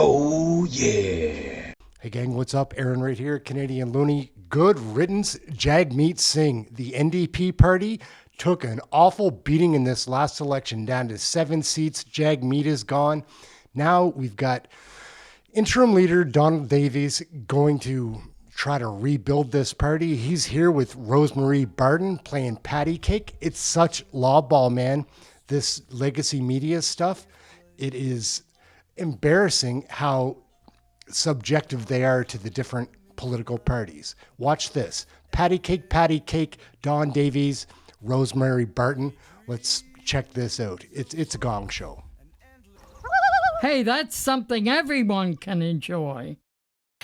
Oh, yeah. Hey, gang, what's up? Aaron right here, Canadian Looney. Good riddance, Jagmeet Singh. The NDP party took an awful beating in this last election, down to 7 seats. Jagmeet is gone. Now we've got interim leader Donald Davies going to try to rebuild this party. He's here with Rosemary Barton playing patty cake. It's such law ball, man. This legacy media stuff, it is embarrassing how subjective they are to the different political parties. Watch this. Patty cake, Don Davies, Rosemary Barton. Let's check this out. It's a gong show. Hey, that's something everyone can enjoy.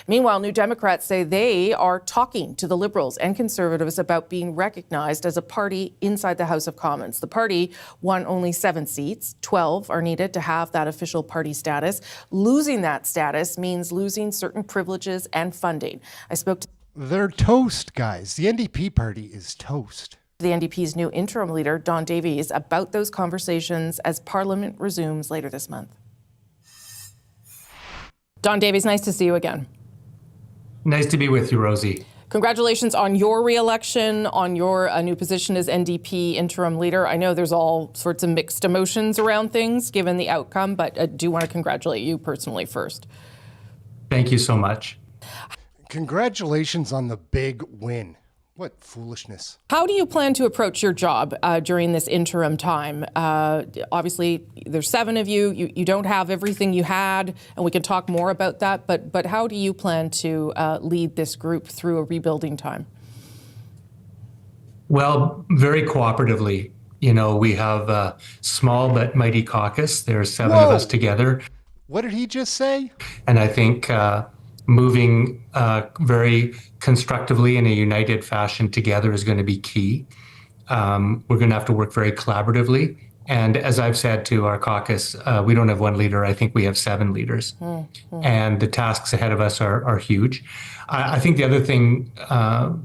Meanwhile, New Democrats say they are talking to the Liberals and Conservatives about being recognized as a party inside the House of Commons. The party won only 7 seats. 12 are needed to have that official party status. Losing that status means losing certain privileges and funding. I spoke to They're toast, guys. The NDP party is toast. the NDP's new interim leader, Don Davies, about those conversations as Parliament resumes later this month. Don Davies, nice to see you again. Nice to be with you, Rosie. Congratulations on your reelection, on your new position as NDP interim leader. I know there's all sorts of mixed emotions around things given the outcome, but I do want to congratulate you personally first. Thank you so much. Congratulations on the big win. What foolishness. How do you plan to approach your job during this interim time? Obviously, there's 7 of you. You don't have everything you had, and we can talk more about that. But how do you plan to lead this group through a rebuilding time? Well, very cooperatively. You know, we have a small but mighty caucus. There's 7 of us together. What did he just say? And I think moving very constructively in a united fashion together is going to be key. We're going to have to work very collaboratively. And as I've said to our caucus, we don't have 1 leader. I think we have 7 leaders. And the tasks ahead of us are huge. I think the other thing,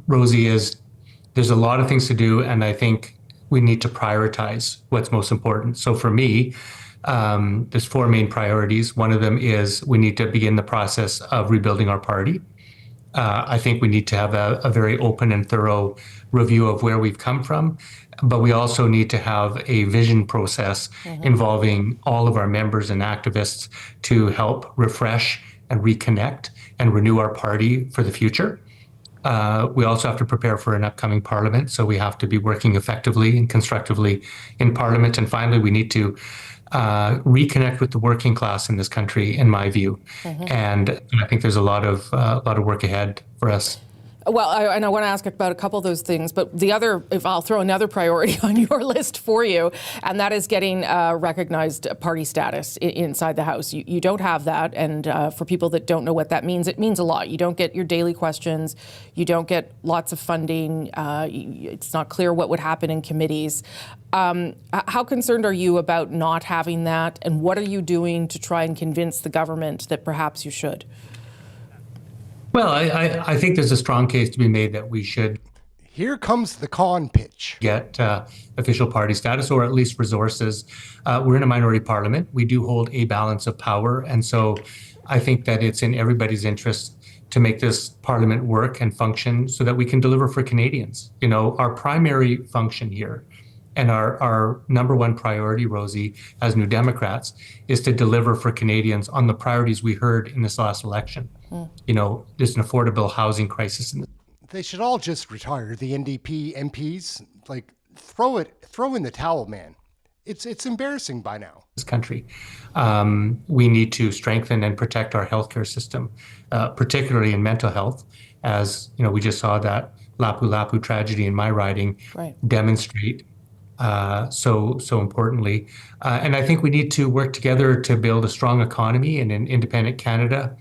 Rosie, is there's a lot of things to do. And I think we need to prioritize what's most important. So for me, there's 4 main priorities. One of them is we need to begin the process of rebuilding our party. I think we need to have a very open and thorough review of where we've come from, but we also need to have a vision process involving all of our members and activists to help refresh and reconnect and renew our party for the future. We also have to prepare for an upcoming parliament, so we have to be working effectively and constructively in parliament. And finally, we need to reconnect with the working class in this country, in my view. And I think there's a lot of work ahead for us. Well, I want to ask about a couple of those things, but the other, if I'll throw another priority on your list for you, and that is getting recognized party status inside the House. You don't have that, and for people that don't know what that means, it means a lot. You don't get your daily questions, you don't get lots of funding, it's not clear what would happen in committees. How concerned are you about not having that, and what are you doing to try and convince the government that perhaps you should? Well, I think there's a strong case to be made that we should Here comes the con pitch. get official party status, or at least resources. We're in a minority parliament. We do hold a balance of power. And so I think that it's in everybody's interest to make this parliament work and function so that we can deliver for Canadians. You know, our primary function here and our number 1 priority, Rosie, as New Democrats, is to deliver for Canadians on the priorities we heard in this last election. You know, there's an affordable housing crisis. They should all just retire. The NDP MPs, like, throw in the towel, man. It's embarrassing by now. This country. We need to strengthen and protect our healthcare system, particularly in mental health. As you know, we just saw that Lapu-Lapu tragedy in my riding demonstrate so importantly. And I think we need to work together to build a strong economy in an independent Canada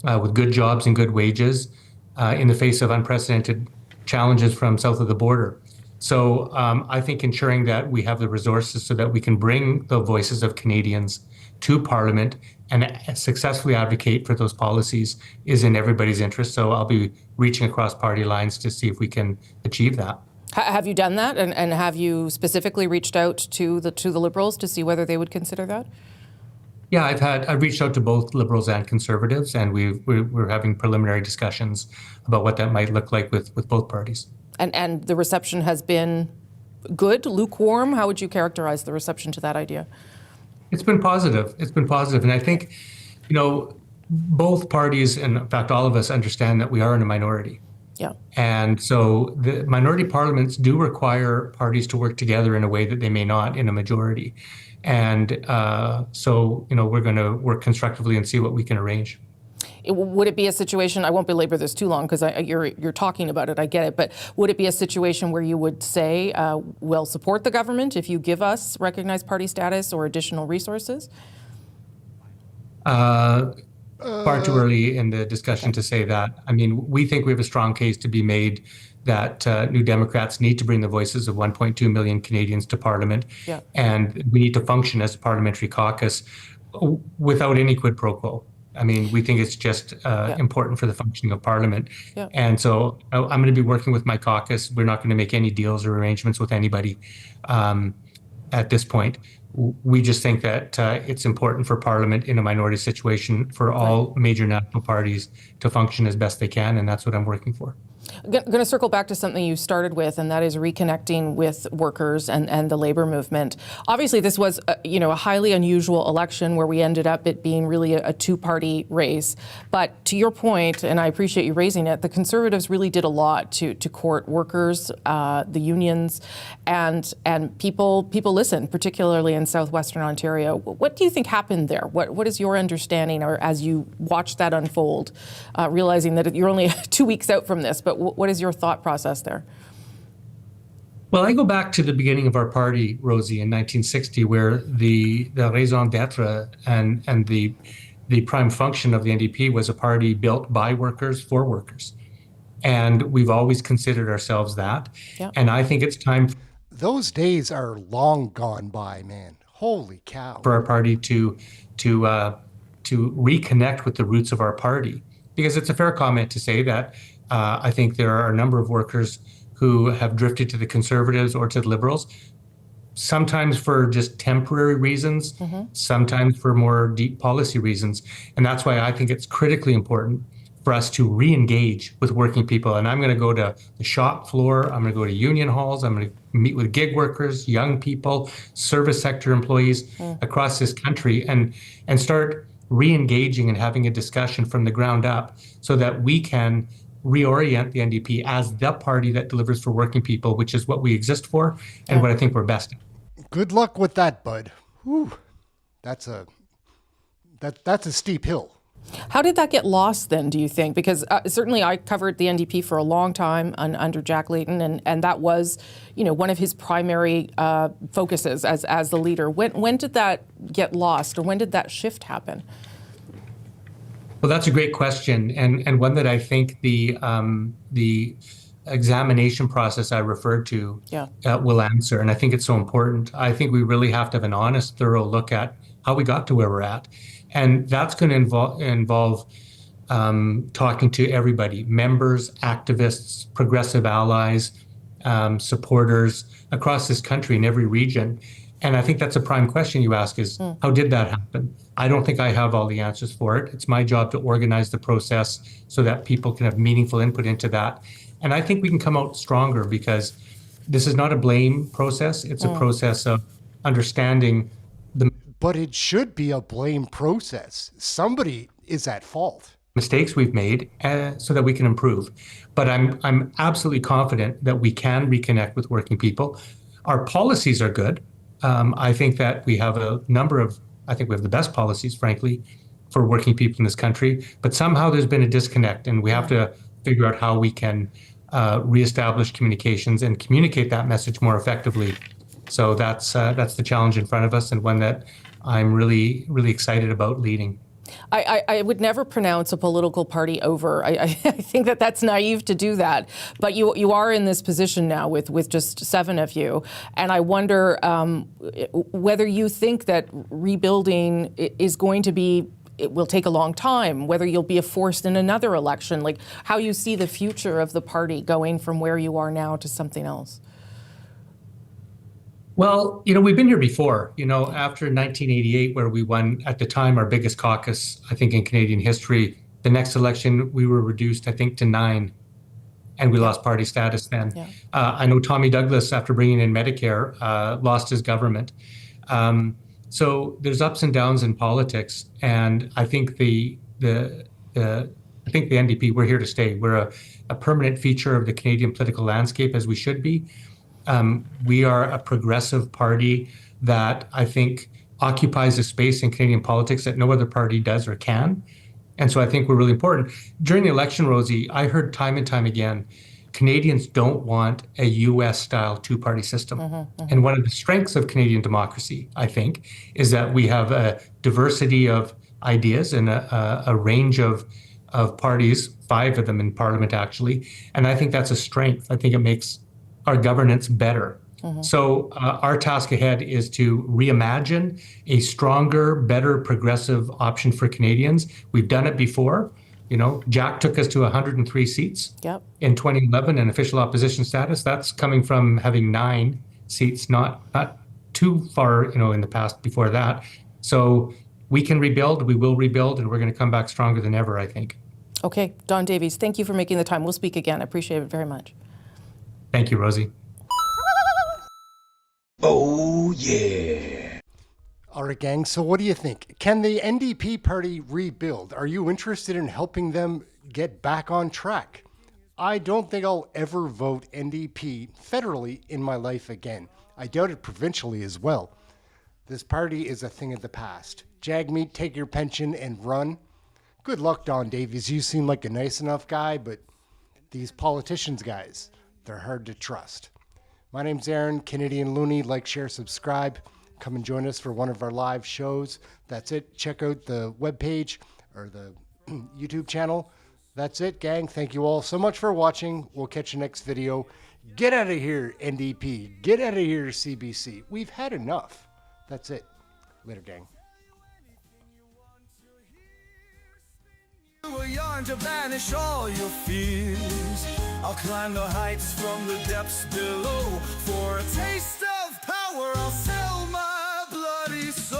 with good jobs and good wages in the face of unprecedented challenges from south of the border. So I think ensuring that we have the resources so that we can bring the voices of Canadians to Parliament and successfully advocate for those policies is in everybody's interest. So I'll be reaching across party lines to see if we can achieve that. Have you done that? And have you specifically reached out to the Liberals to see whether they would consider that? Yeah, I've reached out to both Liberals and Conservatives, and we're having preliminary discussions about what that might look like with both parties. And the reception has been good, lukewarm? How would you characterize the reception to that idea? It's been positive. It's been positive. And I think, both parties, and in fact, all of us understand that we are in a minority. Yeah. And so the minority parliaments do require parties to work together in a way that they may not in a majority. And we're going to work constructively and see what we can arrange. Would it be a situation, I won't belabor this too long because you're talking about it, I get it, but would it be a situation where you would say, we'll support the government if you give us recognized party status or additional resources? Far too early in the discussion to say that. I mean, we think we have a strong case to be made that New Democrats need to bring the voices of 1.2 million Canadians to Parliament, and we need to function as a parliamentary caucus without any quid pro quo. I mean, we think it's just important for the functioning of Parliament. Yeah. And so I'm going to be working with my caucus. We're not going to make any deals or arrangements with anybody at this point. We just think that it's important for Parliament in a minority situation for all major national parties to function as best they can, and that's what I'm working for. I'm going to circle back to something you started with, and that is reconnecting with workers and the labor movement. Obviously, this was a highly unusual election where we ended up it being really a two-party race. But to your point, and I appreciate you raising it, the Conservatives really did a lot to court workers, the unions, and people listened, particularly in southwestern Ontario. What do you think happened there? What is your understanding, or as you watch that unfold, realizing that you're only 2 weeks out from this, but what is your thought process there? Well, I go back to the beginning of our party, Rosie, in 1960, where the raison d'etre and the prime function of the NDP was a party built by workers for workers. And we've always considered ourselves that. Yep. And I think it's time. Those days are long gone by, man. Holy cow. For our party to reconnect with the roots of our party. Because it's a fair comment to say that I think there are a number of workers who have drifted to the Conservatives or to the Liberals, sometimes for just temporary reasons, sometimes for more deep policy reasons. And that's why I think it's critically important for us to re-engage with working people. And I'm going to go to the shop floor, I'm going to go to union halls, I'm going to meet with gig workers, young people, service sector employees across this country, and start re-engaging and having a discussion from the ground up so that we can reorient the NDP as the party that delivers for working people, which is what we exist for and what I think we're best at. Good luck with that, bud. Whew. That's a steep hill. How did that get lost then, do you think? Because certainly I covered the NDP for a long time under Jack Layton, and that was, one of his primary focuses as the leader. When did that get lost, or when did that shift happen? Well, that's a great question, and one that I think the examination process I referred to will answer. And I think it's so important. I think we really have to have an honest, thorough look at how we got to where we're at. And that's going to involve talking to everybody, members, activists, progressive allies, supporters across this country in every region. And I think that's a prime question you ask is, how did that happen? I don't think I have all the answers for it. It's my job to organize the process so that people can have meaningful input into that. And I think we can come out stronger because this is not a blame process. It's a process of understanding the... But it should be a blame process. Somebody is at fault. Mistakes we've made so that we can improve. But I'm absolutely confident that we can reconnect with working people. Our policies are good. I think that we have I think we have the best policies, frankly, for working people in this country. But somehow there's been a disconnect, and we have to figure out how we can reestablish communications and communicate that message more effectively. So that's the challenge in front of us, and one that I'm really, really excited about leading. I would never pronounce a political party over. I think that's naive to do that. But you are in this position now with just 7 of you. And I wonder whether you think that rebuilding is going to be, it will take a long time, whether you'll be forced in another election, like how you see the future of the party going from where you are now to something else. Well, we've been here before, after 1988, where we won at the time our biggest caucus, I think, in Canadian history. The next election, we were reduced, I think, to 9, and we lost party status then. Yeah. I know Tommy Douglas, after bringing in Medicare, lost his government. So there's ups and downs in politics, and I think the NDP, we're here to stay. We're a permanent feature of the Canadian political landscape, as we should be. We are a progressive party that I think occupies a space in Canadian politics that no other party does or can. And so I think we're really important. During the election, Rosie, I heard time and time again, Canadians don't want a US-style two-party system. And one of the strengths of Canadian democracy, I think, is that we have a diversity of ideas and a range of parties, 5 of them in Parliament, actually. And I think that's a strength. I think it makes our governance better. So our task ahead is to reimagine a stronger, better progressive option for Canadians. We've done it before. Jack took us to 103 seats in 2011 in official opposition status. That's coming from having 9 seats, not too far, in the past before that. So we can rebuild, we will rebuild, and we're going to come back stronger than ever, I think. Okay, Don Davies, thank you for making the time. We'll speak again. I appreciate it very much. Thank you, Rosie. Oh, yeah. All right, gang. So what do you think? Can the NDP party rebuild? Are you interested in helping them get back on track? I don't think I'll ever vote NDP federally in my life again. I doubt it provincially as well. This party is a thing of the past. Jagmeet, take your pension and run. Good luck, Don Davies. You seem like a nice enough guy, but these politicians, guys, they're hard to trust. My name's Aaron, Canadian Looney. Like, share, subscribe. Come and join us for one of our live shows. That's it. Check out the webpage or the YouTube channel. That's it, gang. Thank you all so much for watching. We'll catch you next video. Get out of here, NDP. Get out of here, CBC. We've had enough. That's it. Later, gang. A yarn to banish all your fears. I'll climb the heights from the depths below. For a taste of power, I'll sell my bloody soul.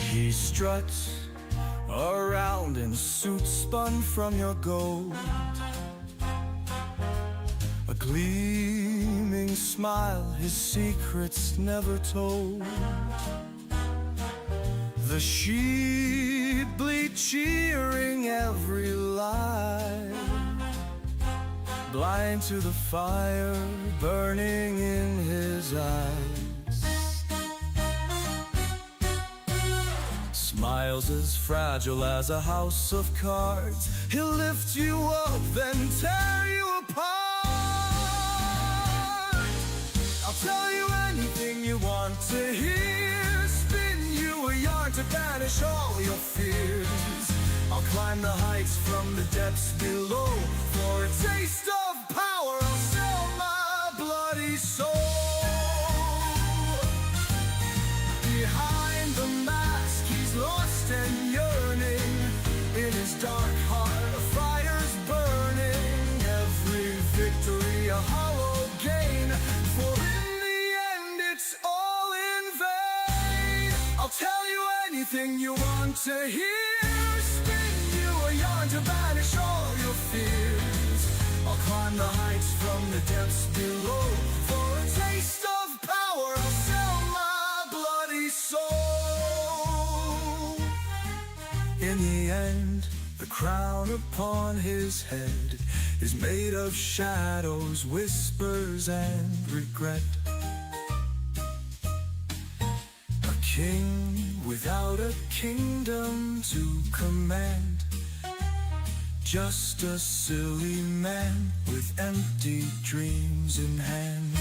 He struts around in a suit spun from your gold, a gleaming smile, his secrets never told. The sheep bleed, cheering every lie, blind to the fire burning in his eyes. Smiles as fragile as a house of cards. He'll lift you up, then tear you apart. I'll tell you anything you want to hear. To banish all your fears, I'll climb the heights from the depths below. For a taste of power, I'll sell my bloody soul. Behind the mask, he's lost and yearning. In his dark heart, a fire's burning. Every victory a hollow gain. For in the end, it's all in vain. I'll tell you anything you want to hear. Spin you a yarn to banish all your fears. I'll climb the heights from the depths below. For a taste of power, I'll sell my bloody soul. In the end, the crown upon his head is made of shadows, whispers, and regret. King without a kingdom to command, just a silly man with empty dreams in hand.